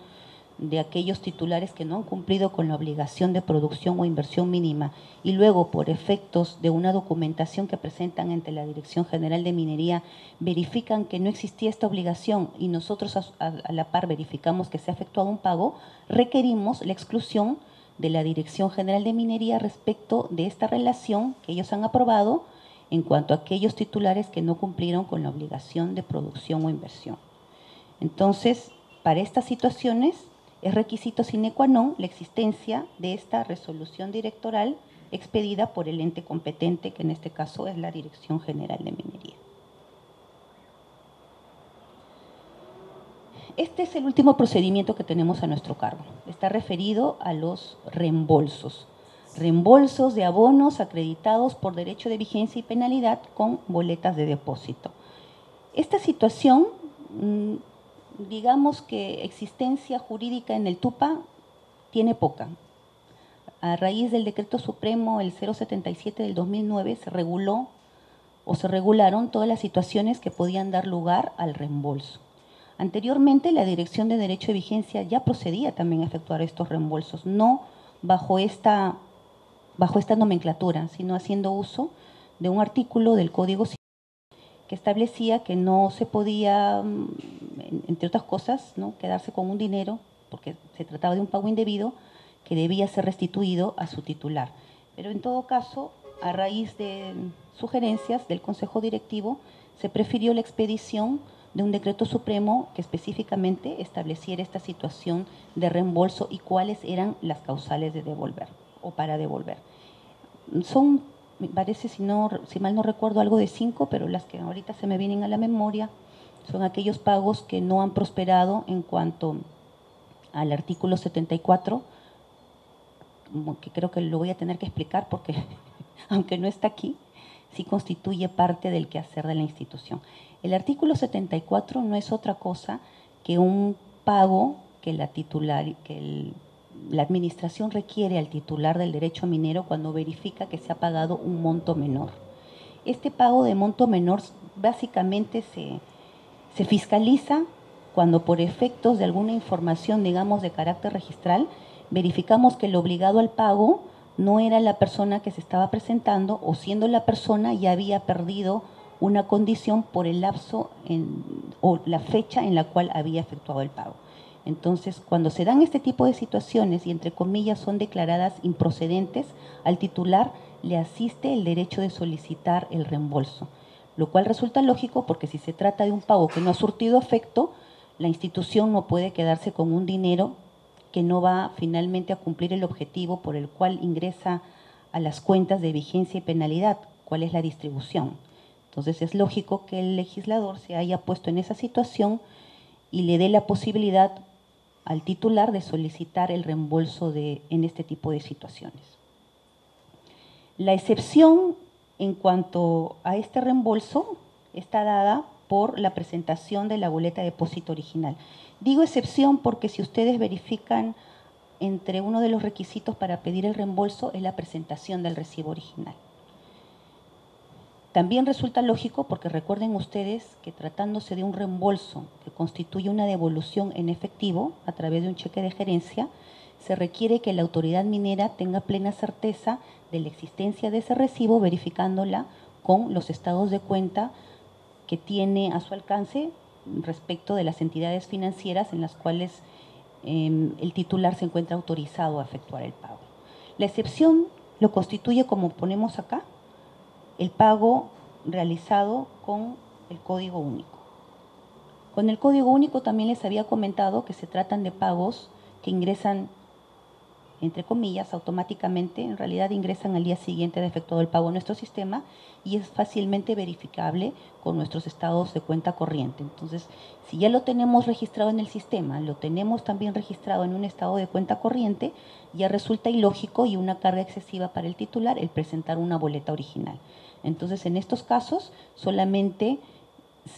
de aquellos titulares que no han cumplido con la obligación de producción o inversión mínima y luego por efectos de una documentación que presentan ante la Dirección General de Minería verifican que no existía esta obligación y nosotros a la par verificamos que se ha efectuado un pago, requerimos la exclusión de la Dirección General de Minería respecto de esta relación que ellos han aprobado en cuanto a aquellos titulares que no cumplieron con la obligación de producción o inversión. Entonces, para estas situaciones es requisito sine qua non la existencia de esta resolución directoral expedida por el ente competente, que en este caso es la Dirección General de Minería. Este es el último procedimiento que tenemos a nuestro cargo. Está referido a los reembolsos. Reembolsos de abonos acreditados por derecho de vigencia y penalidad con boletas de depósito. Esta situación, digamos que existencia jurídica en el TUPA tiene poca. A raíz del Decreto Supremo, el 077 del 2009, se reguló o se regularon todas las situaciones que podían dar lugar al reembolso. Anteriormente, la Dirección de Derecho de Vigencia ya procedía también a efectuar estos reembolsos, no bajo esta nomenclatura, sino haciendo uso de un artículo del Código Civil que establecía que no se podía, entre otras cosas, ¿no?, quedarse con un dinero, porque se trataba de un pago indebido, que debía ser restituido a su titular. Pero en todo caso, a raíz de sugerencias del Consejo Directivo, se prefirió la expedición de un decreto supremo que específicamente estableciera esta situación de reembolso y cuáles eran las causales de devolver o para devolver. Son, me parece, si mal no recuerdo, algo de 5, pero las que ahorita se me vienen a la memoria son aquellos pagos que no han prosperado en cuanto al artículo 74, que creo que lo voy a tener que explicar porque, aunque no está aquí, sí constituye parte del quehacer de la institución. El artículo 74 no es otra cosa que un pago que la administración requiere al titular del derecho minero cuando verifica que se ha pagado un monto menor. Este pago de monto menor básicamente se fiscaliza cuando por efectos de alguna información, digamos, de carácter registral, verificamos que el obligado al pago no era la persona que se estaba presentando o siendo la persona ya había perdido una condición por el lapso o la fecha en la cual había efectuado el pago. Entonces, cuando se dan este tipo de situaciones y entre comillas son declaradas improcedentes, al titular le asiste el derecho de solicitar el reembolso, lo cual resulta lógico porque si se trata de un pago que no ha surtido efecto, la institución no puede quedarse con un dinero que no va finalmente a cumplir el objetivo por el cual ingresa a las cuentas de vigencia y penalidad, cuál es la distribución. Entonces es lógico que el legislador se haya puesto en esa situación y le dé la posibilidad al titular de solicitar el reembolso en este tipo de situaciones. La excepción en cuanto a este reembolso está dada por la presentación de la boleta de depósito original. Digo excepción porque si ustedes verifican, entre uno de los requisitos para pedir el reembolso es la presentación del recibo original. También resulta lógico porque recuerden ustedes que tratándose de un reembolso que constituye una devolución en efectivo a través de un cheque de gerencia, se requiere que la autoridad minera tenga plena certeza de la existencia de ese recibo, verificándola con los estados de cuenta que tiene a su alcance respecto de las entidades financieras en las cuales el titular se encuentra autorizado a efectuar el pago. La excepción lo constituye, como ponemos acá, el pago realizado con el código único. Con el código único también les había comentado que se tratan de pagos que ingresan, entre comillas, automáticamente, en realidad ingresan al día siguiente de efectuado el pago en nuestro sistema y es fácilmente verificable con nuestros estados de cuenta corriente. Entonces, si ya lo tenemos registrado en el sistema, lo tenemos también registrado en un estado de cuenta corriente, ya resulta ilógico y una carga excesiva para el titular el presentar una boleta original. Entonces, en estos casos, solamente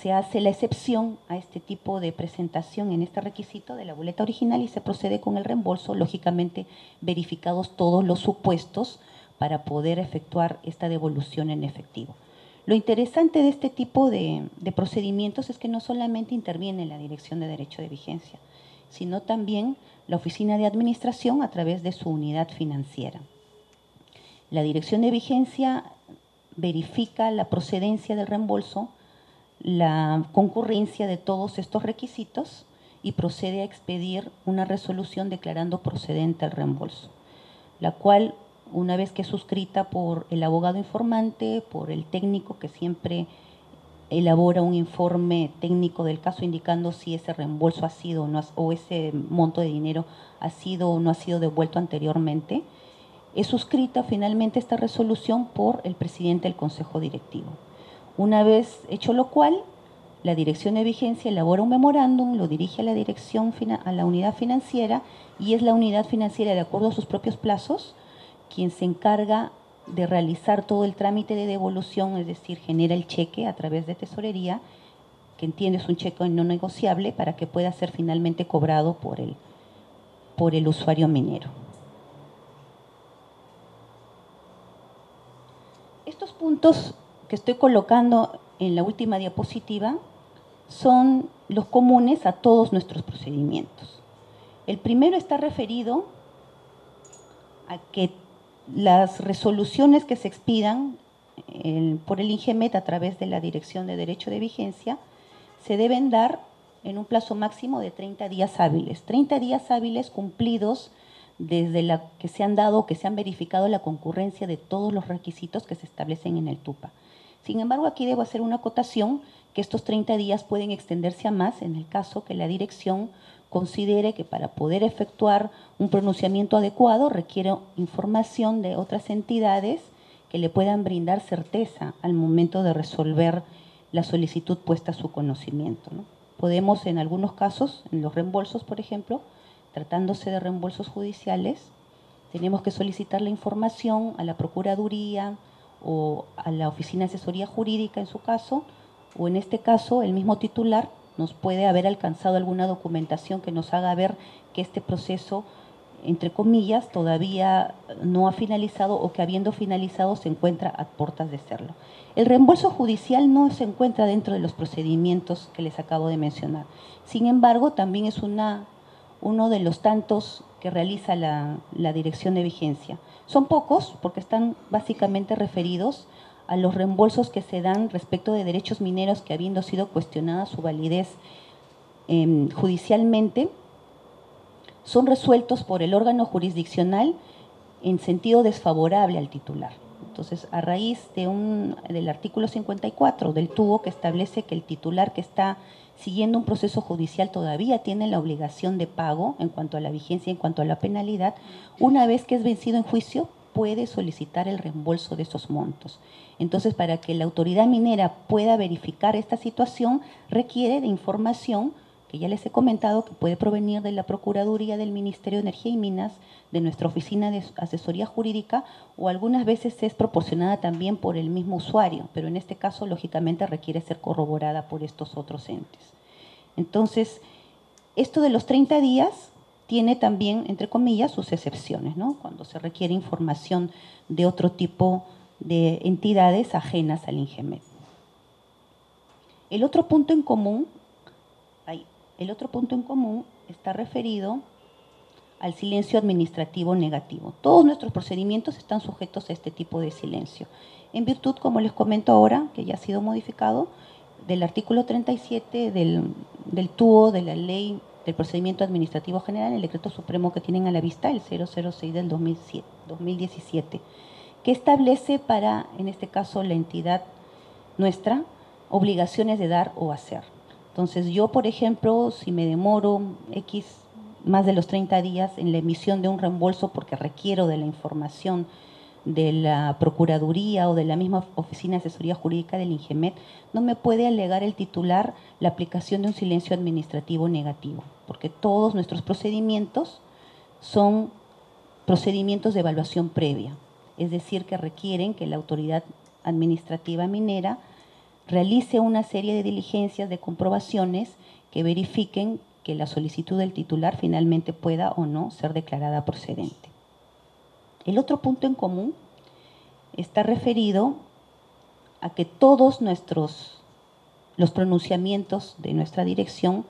se hace la excepción a este tipo de presentación en este requisito de la boleta original y se procede con el reembolso, lógicamente verificados todos los supuestos para poder efectuar esta devolución en efectivo. Lo interesante de este tipo de procedimientos es que no solamente interviene la Dirección de Derecho de Vigencia, sino también la oficina de administración a través de su unidad financiera. La dirección de vigencia verifica la procedencia del reembolso, la concurrencia de todos estos requisitos y procede a expedir una resolución declarando procedente el reembolso, la cual, una vez que es suscrita por el abogado informante, por el técnico que siempre elabora un informe técnico del caso indicando si ese reembolso ha sido o ese monto de dinero ha sido o no ha sido devuelto anteriormente, es suscrita finalmente esta resolución por el presidente del Consejo Directivo. Una vez hecho lo cual, la dirección de vigencia elabora un memorándum, lo dirige a la dirección, a la unidad financiera, y es la unidad financiera, de acuerdo a sus propios plazos, quien se encarga de realizar todo el trámite de devolución, es decir, genera el cheque a través de tesorería, que entiende es un cheque no negociable, para que pueda ser finalmente cobrado por el usuario minero. Estos puntos que estoy colocando en la última diapositiva son los comunes a todos nuestros procedimientos. El primero está referido a que las resoluciones que se expidan por el INGEMET a través de la Dirección de Derecho de Vigencia se deben dar en un plazo máximo de 30 días hábiles. 30 días hábiles cumplidos desde la que se han dado, que se han verificado la concurrencia de todos los requisitos que se establecen en el TUPA. Sin embargo, aquí debo hacer una acotación que estos 30 días pueden extenderse a más en el caso que la dirección considere que para poder efectuar un pronunciamiento adecuado requiere información de otras entidades que le puedan brindar certeza al momento de resolver la solicitud puesta a su conocimiento, ¿no? Podemos, en algunos casos, en los reembolsos, por ejemplo, tratándose de reembolsos judiciales, tenemos que solicitar la información a la Procuraduría o a la Oficina de Asesoría Jurídica en su caso, o en este caso el mismo titular nos puede haber alcanzado alguna documentación que nos haga ver que este proceso, entre comillas, todavía no ha finalizado o que habiendo finalizado se encuentra a puertas de serlo. El reembolso judicial no se encuentra dentro de los procedimientos que les acabo de mencionar. Sin embargo, también es uno de los tantos que realiza la dirección de vigencia. Son pocos porque están básicamente referidos a los reembolsos que se dan respecto de derechos mineros que, habiendo sido cuestionada su validez judicialmente, son resueltos por el órgano jurisdiccional en sentido desfavorable al titular. Entonces, a raíz del artículo 54 del TUO, que establece que el titular que está siguiendo un proceso judicial todavía tiene la obligación de pago en cuanto a la vigencia, en cuanto a la penalidad, una vez que es vencido en juicio, puede solicitar el reembolso de esos montos. Entonces, para que la autoridad minera pueda verificar esta situación, requiere de información que ya les he comentado, que puede provenir de la Procuraduría del Ministerio de Energía y Minas, de nuestra Oficina de Asesoría Jurídica, o algunas veces es proporcionada también por el mismo usuario, pero en este caso, lógicamente, requiere ser corroborada por estos otros entes. Entonces, esto de los 30 días tiene también, entre comillas, sus excepciones, ¿no? Cuando se requiere información de otro tipo de entidades ajenas al INGEMET. El otro punto en común está referido al silencio administrativo negativo. Todos nuestros procedimientos están sujetos a este tipo de silencio. En virtud, como les comento ahora, que ya ha sido modificado, del artículo 37 del TUO, de la Ley del Procedimiento Administrativo General, el decreto supremo que tienen a la vista, el 006 del 2017, que establece para, en este caso, la entidad nuestra, obligaciones de dar o hacer. Entonces, yo, por ejemplo, si me demoro más de los 30 días en la emisión de un reembolso porque requiero de la información de la Procuraduría o de la misma Oficina de Asesoría Jurídica del INGEMET, no me puede alegar el titular la aplicación de un silencio administrativo negativo, porque todos nuestros procedimientos son procedimientos de evaluación previa, es decir, que requieren que la autoridad administrativa minera realice una serie de diligencias, de comprobaciones que verifiquen que la solicitud del titular finalmente pueda o no ser declarada procedente. El otro punto en común está referido a que todos los pronunciamientos de nuestra dirección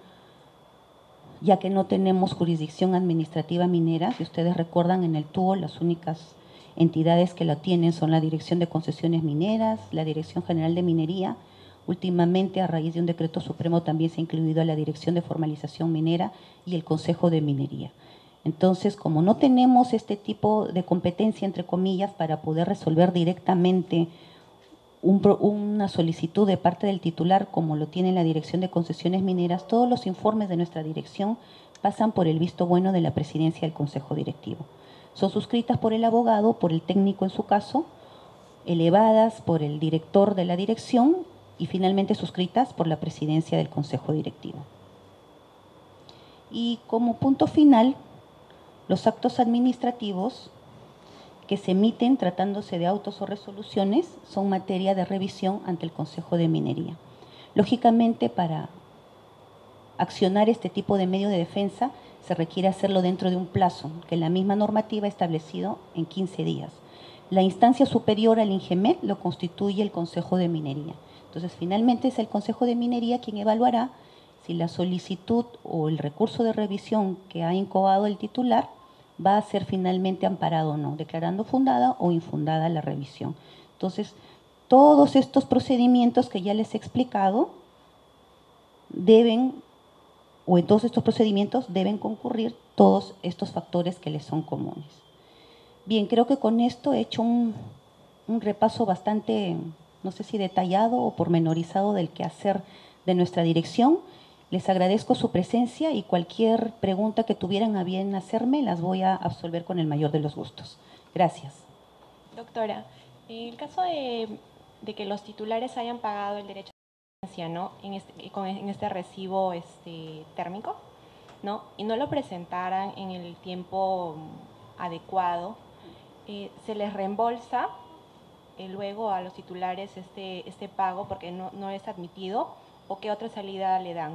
ya que no tenemos jurisdicción administrativa minera. Si ustedes recuerdan, en el TUO las únicas entidades que la tienen son la Dirección de Concesiones Mineras, la Dirección General de Minería. Últimamente, a raíz de un decreto supremo, también se ha incluido a la Dirección de Formalización Minera y el Consejo de Minería. Entonces, como no tenemos este tipo de competencia, entre comillas, para poder resolver directamente una solicitud de parte del titular, como lo tiene la Dirección de Concesiones Mineras, todos los informes de nuestra dirección pasan por el visto bueno de la presidencia del Consejo Directivo. Son suscritas por el abogado, por el técnico en su caso, elevadas por el director de la dirección y finalmente suscritas por la presidencia del Consejo Directivo. Y como punto final, los actos administrativos que se emiten tratándose de autos o resoluciones son materia de revisión ante el Consejo de Minería. Lógicamente, para accionar este tipo de medio de defensa se requiere hacerlo dentro de un plazo que la misma normativa ha establecido en 15 días. La instancia superior al INGEMET lo constituye el Consejo de Minería. Entonces, finalmente es el Consejo de Minería quien evaluará si la solicitud o el recurso de revisión que ha incoado el titular va a ser finalmente amparado o no, declarando fundada o infundada la revisión. Entonces, todos estos procedimientos que ya les he explicado en todos estos procedimientos deben concurrir todos estos factores que les son comunes. Bien, creo que con esto he hecho un repaso bastante, no sé si detallado o pormenorizado del quehacer de nuestra dirección. Les agradezco su presencia y cualquier pregunta que tuvieran a bien hacerme las voy a absolver con el mayor de los gustos. Gracias. Doctora, en el caso de que los titulares hayan pagado el derecho a la ¿no? en este recibo térmico, ¿no? Y no lo presentaran en el tiempo adecuado, se les reembolsa luego a los titulares este pago porque no es admitido, ¿o qué otra salida le dan?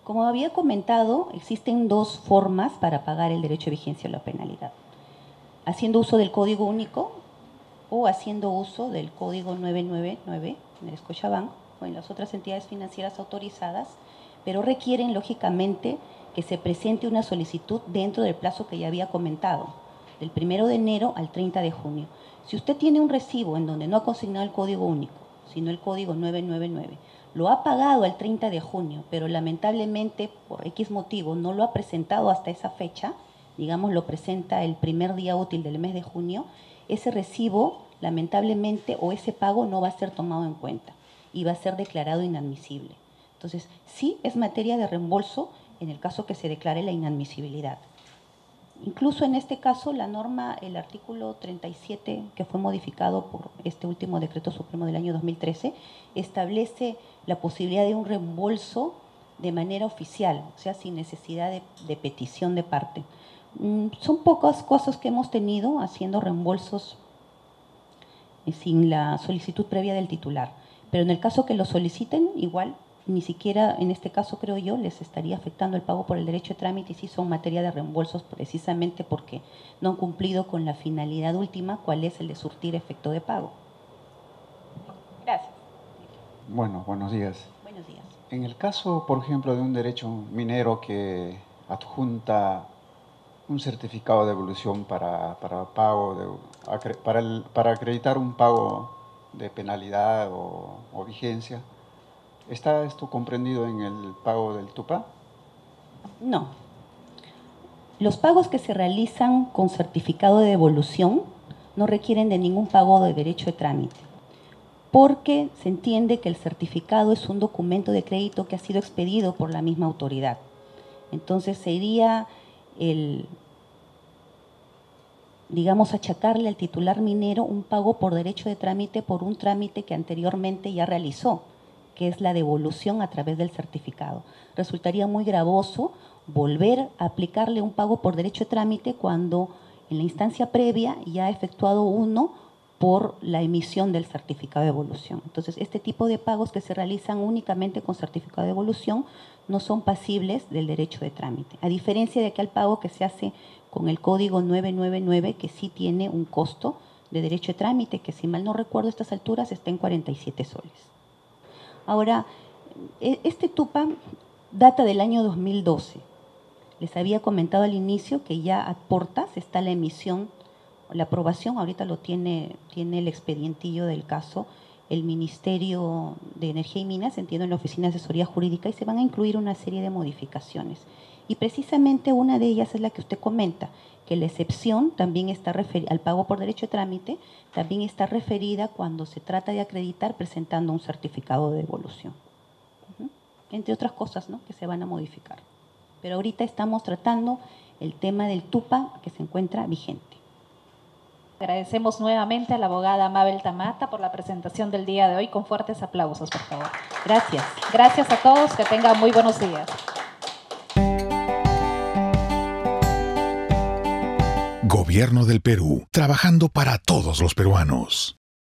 Como había comentado, existen dos formas para pagar el derecho de vigencia de la penalidad. Haciendo uso del Código Único o haciendo uso del Código 999 en el Scotiabank o en las otras entidades financieras autorizadas, pero requieren, lógicamente, que se presente una solicitud dentro del plazo que ya había comentado, del 1 de enero al 30 de junio. Si usted tiene un recibo en donde no ha consignado el Código Único, sino el Código 999, lo ha pagado el 30 de junio, pero lamentablemente por X motivo no lo ha presentado hasta esa fecha, digamos lo presenta el primer día útil del mes de junio, ese recibo lamentablemente o ese pago no va a ser tomado en cuenta y va a ser declarado inadmisible. Entonces, sí es materia de reembolso en el caso que se declare la inadmisibilidad. Incluso en este caso, la norma, el artículo 37, que fue modificado por este último decreto supremo del año 2013, establece la posibilidad de un reembolso de manera oficial, o sea, sin necesidad de petición de parte. Son pocas cosas que hemos tenido haciendo reembolsos sin la solicitud previa del titular. Pero en el caso que lo soliciten, igual, ni siquiera en este caso, creo yo, les estaría afectando el pago por el derecho de trámite y sí son materia de reembolsos precisamente porque no han cumplido con la finalidad última, cuál es el de surtir efecto de pago. Gracias. Bueno, buenos días. Buenos días. En el caso, por ejemplo, de un derecho minero que adjunta un certificado de evolución para pago, para acreditar un pago de penalidad o vigencia, ¿está esto comprendido en el pago del TUPA? No. Los pagos que se realizan con certificado de devolución no requieren de ningún pago de derecho de trámite, porque se entiende que el certificado es un documento de crédito que ha sido expedido por la misma autoridad. Entonces sería digamos, achacarle al titular minero un pago por derecho de trámite por un trámite que anteriormente ya realizó, que es la devolución a través del certificado. Resultaría muy gravoso volver a aplicarle un pago por derecho de trámite cuando en la instancia previa ya ha efectuado uno por la emisión del certificado de devolución. Entonces, este tipo de pagos que se realizan únicamente con certificado de devolución no son pasibles del derecho de trámite, a diferencia de aquel pago que se hace con el código 999, que sí tiene un costo de derecho de trámite, que si mal no recuerdo a estas alturas está en 47 soles. Ahora, este TUPA data del año 2012. Les había comentado al inicio que ya a portas está la emisión, la aprobación, ahorita lo tiene el expedientillo del caso, el Ministerio de Energía y Minas, entiendo en la Oficina de Asesoría Jurídica, y se van a incluir una serie de modificaciones. Y precisamente una de ellas es la que usted comenta, que la excepción también está referida al pago por derecho de trámite, también está referida cuando se trata de acreditar presentando un certificado de devolución. Entre otras cosas, ¿no?, que se van a modificar. Pero ahorita estamos tratando el tema del TUPA que se encuentra vigente. Agradecemos nuevamente a la abogada Mabel Tamata por la presentación del día de hoy. Con fuertes aplausos, por favor. Gracias. Gracias a todos. Que tengan muy buenos días. Gobierno del Perú, trabajando para todos los peruanos.